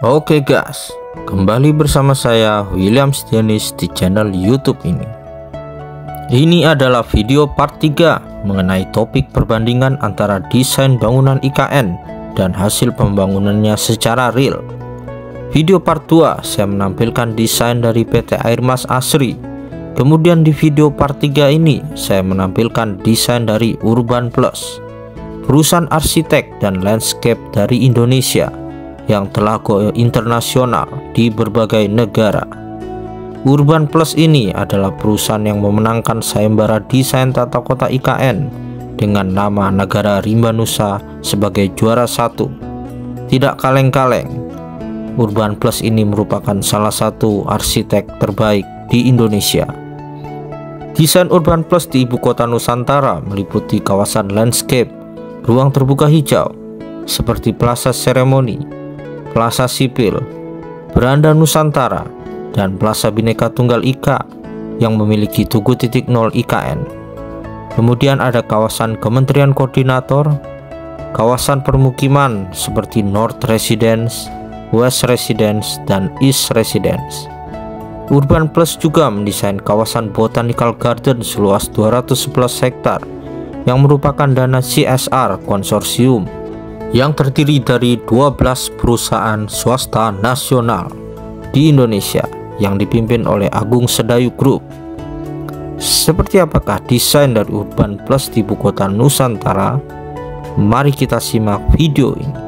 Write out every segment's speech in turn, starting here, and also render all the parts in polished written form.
Oke guys, kembali bersama saya William Setianis di channel YouTube ini. Ini adalah video part 3 mengenai topik perbandingan antara desain bangunan IKN dan hasil pembangunannya secara real. Video part 2 saya menampilkan desain dari PT Airmas Asri. Kemudian di video part 3 ini saya menampilkan desain dari Urban Plus, perusahaan arsitek dan landscape dari Indonesia yang telah go internasional di berbagai negara. Urban Plus ini adalah perusahaan yang memenangkan sayembara desain tata kota IKN dengan nama Negara Rimba Nusa sebagai juara 1. Tidak kaleng-kaleng, Urban Plus ini merupakan salah satu arsitek terbaik di Indonesia. Desain Urban Plus di ibu kota Nusantara meliputi kawasan landscape, ruang terbuka hijau seperti Plaza Seremoni, Plaza Sipil, Beranda Nusantara, dan Plaza Bhinneka Tunggal Ika yang memiliki Tugu 0 IKN. Kemudian ada kawasan Kementerian Koordinator, kawasan permukiman seperti North Residence, West Residence, dan East Residence. Urban Plus juga mendesain kawasan Botanical Garden seluas 211 hektar yang merupakan dana CSR konsorsium yang terdiri dari 12 perusahaan swasta nasional di Indonesia yang dipimpin oleh Agung Sedayu Group. Seperti apakah desain dari Urban Plus di ibu kota Nusantara? Mari kita simak video ini.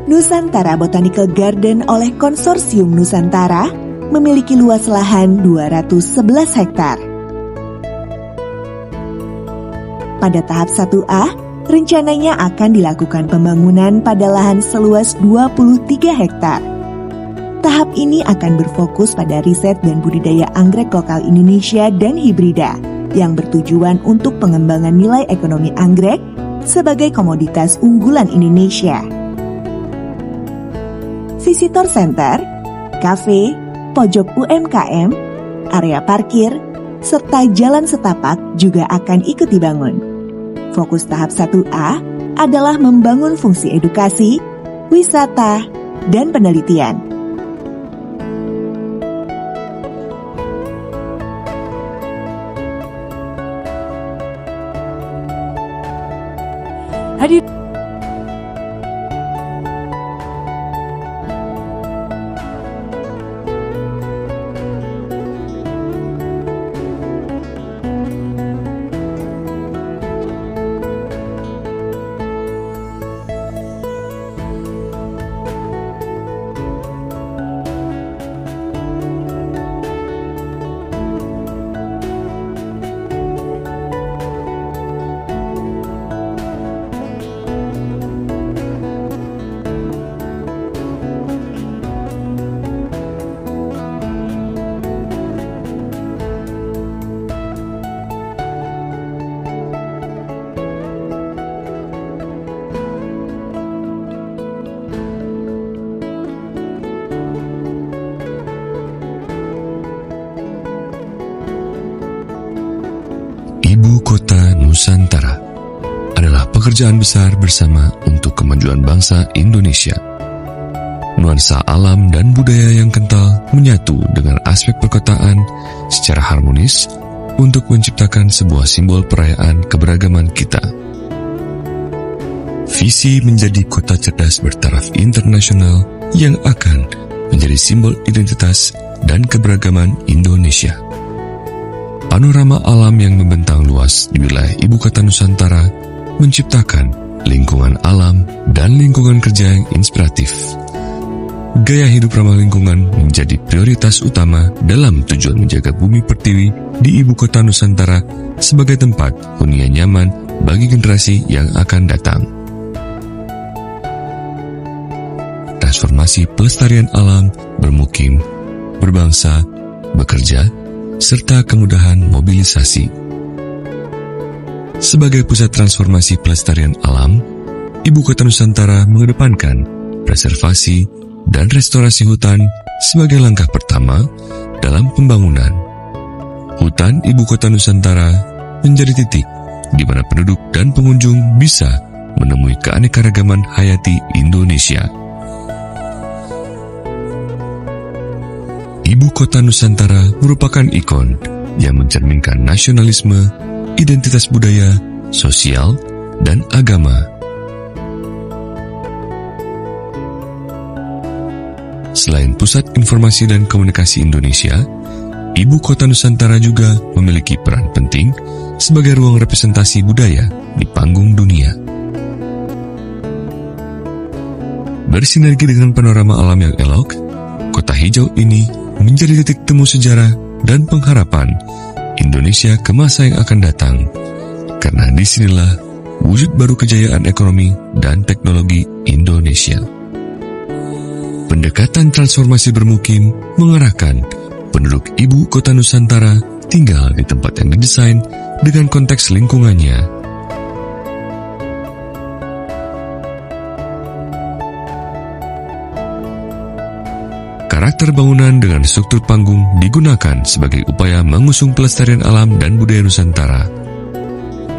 Nusantara Botanical Garden oleh Konsorsium Nusantara memiliki luas lahan 211 hektar. Pada tahap 1A, rencananya akan dilakukan pembangunan pada lahan seluas 23 hektar. Tahap ini akan berfokus pada riset dan budidaya anggrek lokal Indonesia dan hibrida yang bertujuan untuk pengembangan nilai ekonomi anggrek sebagai komoditas unggulan Indonesia. Visitor Center, kafe, pojok UMKM, area parkir, serta jalan setapak juga akan ikut dibangun. Fokus tahap 1A adalah membangun fungsi edukasi, wisata, dan penelitian. Hadir Ibu Kota Nusantara adalah pekerjaan besar bersama untuk kemajuan bangsa Indonesia. Nuansa alam dan budaya yang kental menyatu dengan aspek perkotaan secara harmonis untuk menciptakan sebuah simbol perayaan keberagaman kita. Visi menjadi kota cerdas bertaraf internasional yang akan menjadi simbol identitas dan keberagaman Indonesia. Panorama alam yang membentang luas di wilayah Ibu Kota Nusantara menciptakan lingkungan alam dan lingkungan kerja yang inspiratif. Gaya hidup ramah lingkungan menjadi prioritas utama dalam tujuan menjaga bumi pertiwi di Ibu Kota Nusantara sebagai tempat hunian nyaman bagi generasi yang akan datang. Transformasi pelestarian alam, bermukim, berbangsa, bekerja, serta kemudahan mobilisasi. Sebagai pusat transformasi pelestarian alam, Ibu Kota Nusantara mengedepankan preservasi dan restorasi hutan sebagai langkah pertama dalam pembangunan. Hutan Ibu Kota Nusantara menjadi titik di mana penduduk dan pengunjung bisa menemui keanekaragaman hayati Indonesia. Ibu Kota Nusantara merupakan ikon yang mencerminkan nasionalisme, identitas budaya, sosial, dan agama. Selain Pusat Informasi dan Komunikasi Indonesia, Ibu Kota Nusantara juga memiliki peran penting sebagai ruang representasi budaya di panggung dunia. Bersinergi dengan panorama alam yang elok, kota hijau ini menjadi titik temu sejarah dan pengharapan Indonesia ke masa yang akan datang, karena disinilah wujud baru kejayaan ekonomi dan teknologi Indonesia. Pendekatan transformasi bermukim mengarahkan penduduk Ibu Kota Nusantara tinggal di tempat yang didesain dengan konteks lingkungannya. Karakter bangunan dengan struktur panggung digunakan sebagai upaya mengusung pelestarian alam dan budaya Nusantara.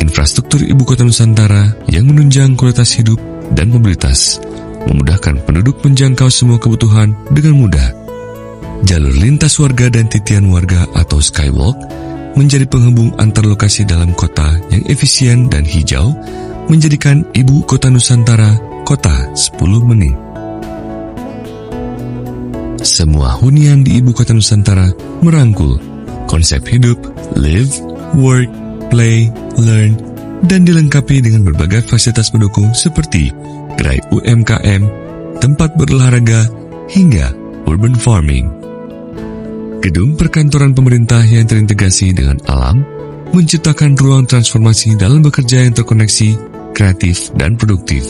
Infrastruktur Ibu Kota Nusantara yang menunjang kualitas hidup dan mobilitas memudahkan penduduk menjangkau semua kebutuhan dengan mudah. Jalur lintas warga dan titian warga atau skywalk menjadi penghubung antar lokasi dalam kota yang efisien dan hijau, menjadikan Ibu Kota Nusantara kota 10 menit. Semua hunian di Ibu Kota Nusantara merangkul konsep hidup, live, work, play, learn, dan dilengkapi dengan berbagai fasilitas pendukung seperti gerai UMKM, tempat berolahraga, hingga urban farming. Gedung perkantoran pemerintah yang terintegrasi dengan alam menciptakan ruang transformasi dalam bekerja yang terkoneksi, kreatif, dan produktif.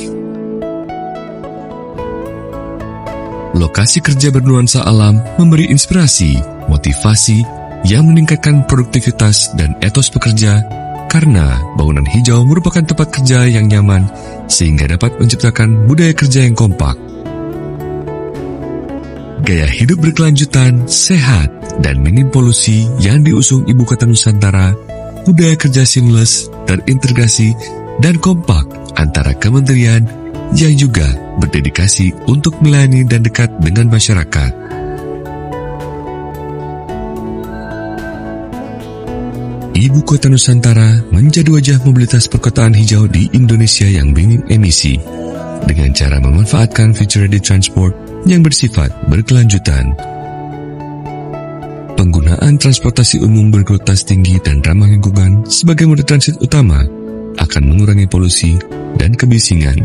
Lokasi kerja bernuansa alam memberi inspirasi, motivasi yang meningkatkan produktivitas dan etos pekerja karena bangunan hijau merupakan tempat kerja yang nyaman sehingga dapat menciptakan budaya kerja yang kompak. Gaya hidup berkelanjutan, sehat, dan minim polusi yang diusung Ibu Kota Nusantara, budaya kerja seamless, terintegrasi, dan kompak antara kementerian yang juga berdedikasi untuk melayani dan dekat dengan masyarakat. Ibu Kota Nusantara menjadi wajah mobilitas perkotaan hijau di Indonesia yang minim emisi dengan cara memanfaatkan future-ready transport yang bersifat berkelanjutan. Penggunaan transportasi umum berkualitas tinggi dan ramah lingkungan sebagai moda transit utama akan mengurangi polusi dan kebisingan.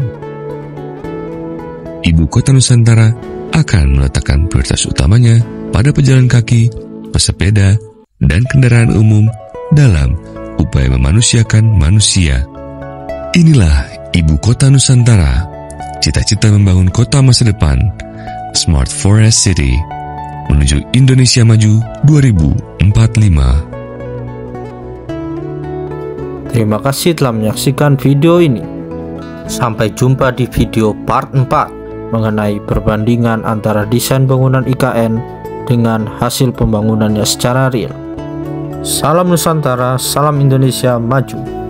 Ibu Kota Nusantara akan meletakkan prioritas utamanya pada pejalan kaki, pesepeda, dan kendaraan umum dalam upaya memanusiakan manusia. Inilah Ibu Kota Nusantara, cita-cita membangun kota masa depan, Smart Forest City, menuju Indonesia Maju 2045. Terima kasih telah menyaksikan video ini. Sampai jumpa di video part 4 mengenai perbandingan antara desain bangunan IKN dengan hasil pembangunannya secara real. Salam Nusantara, salam Indonesia Maju.